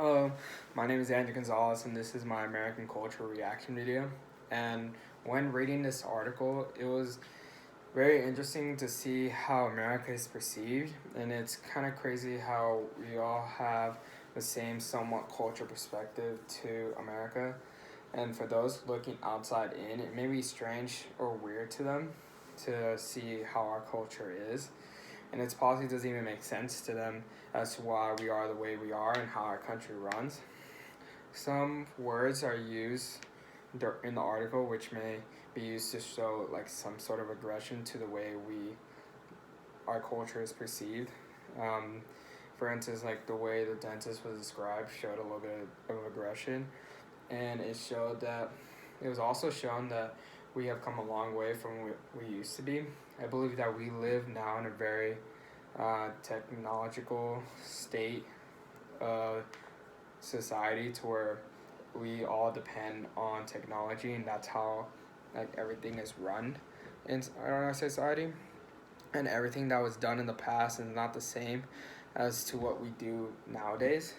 Hello, my name is Gonzalez, and this is my American culture reaction video. And when reading this article, it was very interesting to see how America is perceived, and it's kind of crazy how we all have the same somewhat culture perspective to America. And for those looking outside in, it may be strange or weird to them to see how our culture is, and it's possibly doesn't even make sense to them as to why we are the way we are and how our country runs. Some words are used in the article which may be used to show like some sort of aggression to the way our culture is perceived. Um, for instance, like the way the dentist was described showed a little bit of aggression, and it was also shown that we have come a long way from what we used to be. I believe that we live now in a very technological state of society to where we all depend on technology, and that's how like everything is run in our society, and everything that was done in the past is not the same as to what we do nowadays.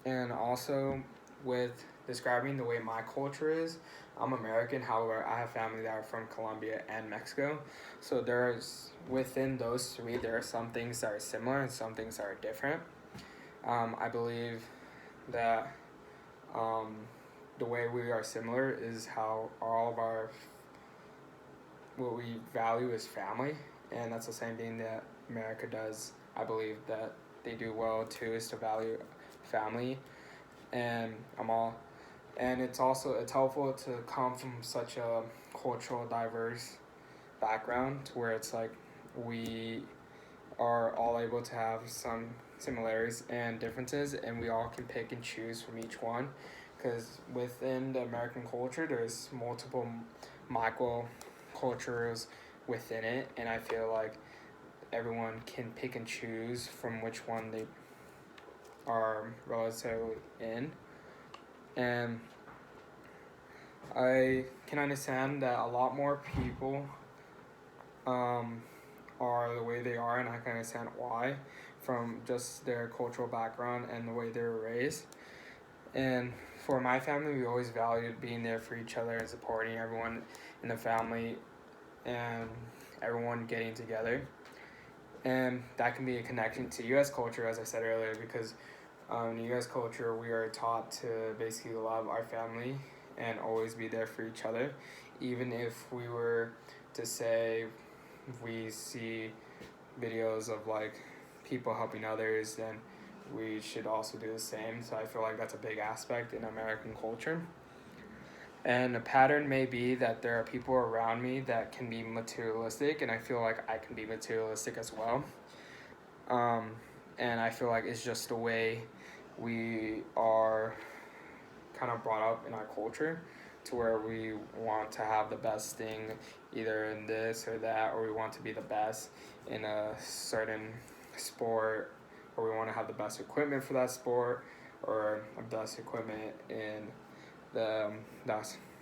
And also, with describing the way my culture is, I'm American. However, I have family that are from Colombia and Mexico. So there's within those three, there are some things that are similar and some things that are different. I believe that um, the way we are similar is how all of our what we value is family, and that's the same thing that America does. I believe that they do well too is to value family, and I'm all and it's helpful to come from such a cultural diverse background to where it's like we are all able to have some similarities and differences, and we all can pick and choose from each one, because within the American culture there's multiple micro cultures within it, and I feel like everyone can pick and choose from which one they are relatively in. And I can understand that a lot more people um, are the way they are, and I can understand why from just their cultural background and the way they were raised. And for my family, we always valued being there for each other and supporting everyone in the family and everyone getting together. And that can be a connection to U.S. culture, as I said earlier, because in U.S. culture, we are taught to basically love our family and always be there for each other. Even if we were to say we see videos of like people helping others, then we should also do the same. So I feel like that's a big aspect in American culture. And a pattern may be that there are people around me that can be materialistic, and I feel like I can be materialistic as well. Um, and I feel like it's just the way we are kind of brought up in our culture to where we want to have the best thing either in this or that, or we want to be the best in a certain sport, or we want to have the best equipment for that sport, or the best equipment in the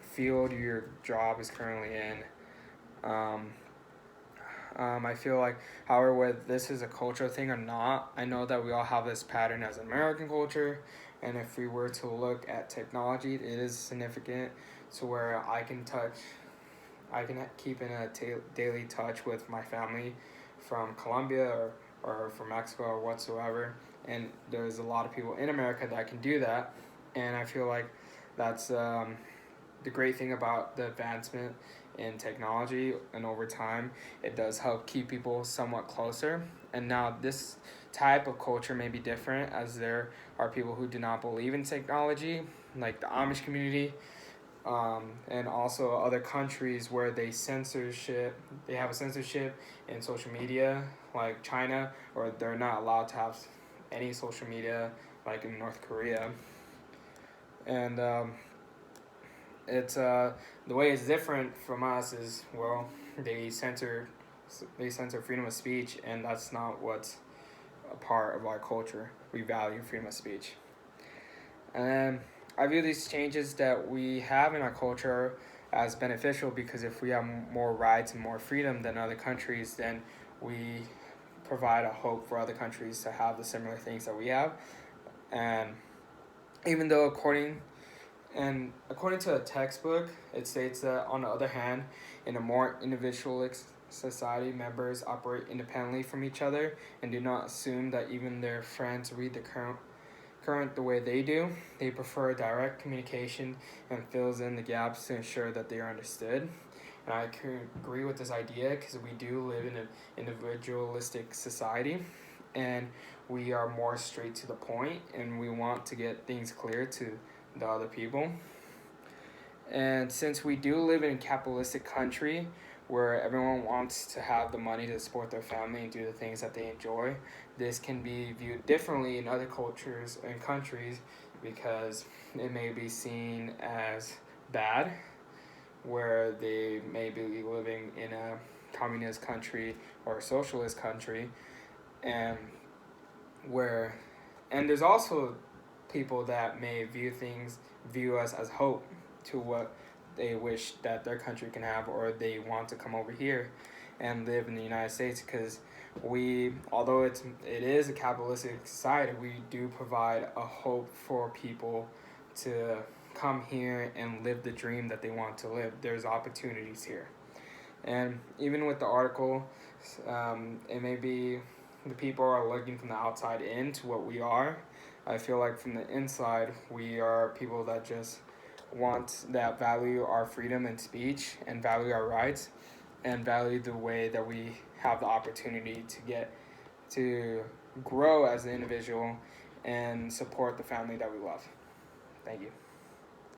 field your job is currently in. Um, I feel like, however, whether this is a cultural thing or not, I know that we all have this pattern as American culture, and if we were to look at technology, it is significant to where I can keep in a daily touch with my family from Colombia or from Mexico or whatsoever, and there's a lot of people in America that can do that, and I feel like that's the great thing about the advancement in technology, and over time it does help keep people somewhat closer. And now this type of culture may be different, as there are people who do not believe in technology, like the Amish community, and also other countries where they have a censorship in social media, like China, or they're not allowed to have any social media, like in North Korea. And it's the way it's different from us is, well, they censor they censor freedom of speech, and that's not what's a part of our culture. We value freedom of speech. And I view these changes that we have in our culture as beneficial, because if we have more rights and more freedom than other countries, then we provide a hope for other countries to have the similar things that we have. And even though according to a textbook, it states that, on the other hand, in a more individualistic society, members operate independently from each other and do not assume that even their friends read the current the way they do. They prefer direct communication and fills in the gaps to ensure that they are understood. And I can agree with this idea because we do live in an individualistic society, and we are more straight to the point, and we want to get things clear to the other people. And since we do live in a capitalistic country where everyone wants to have the money to support their family and do the things that they enjoy, this can be viewed differently in other cultures and countries because it may be seen as bad, where they may be living in a communist country or a socialist country, and where and there's also people that may view us as hope to what they wish that their country can have, or they want to come over here and live in the United States, because although it is a capitalistic society, we do provide a hope for people to come here and live the dream that they want to live. There's opportunities here. And even with the article, it may be the people are looking from the outside in to what we are. I feel like from the inside, we are people that just that value our freedom and speech and value our rights and value the way that we have the opportunity to grow as an individual and support the family that we love. Thank you.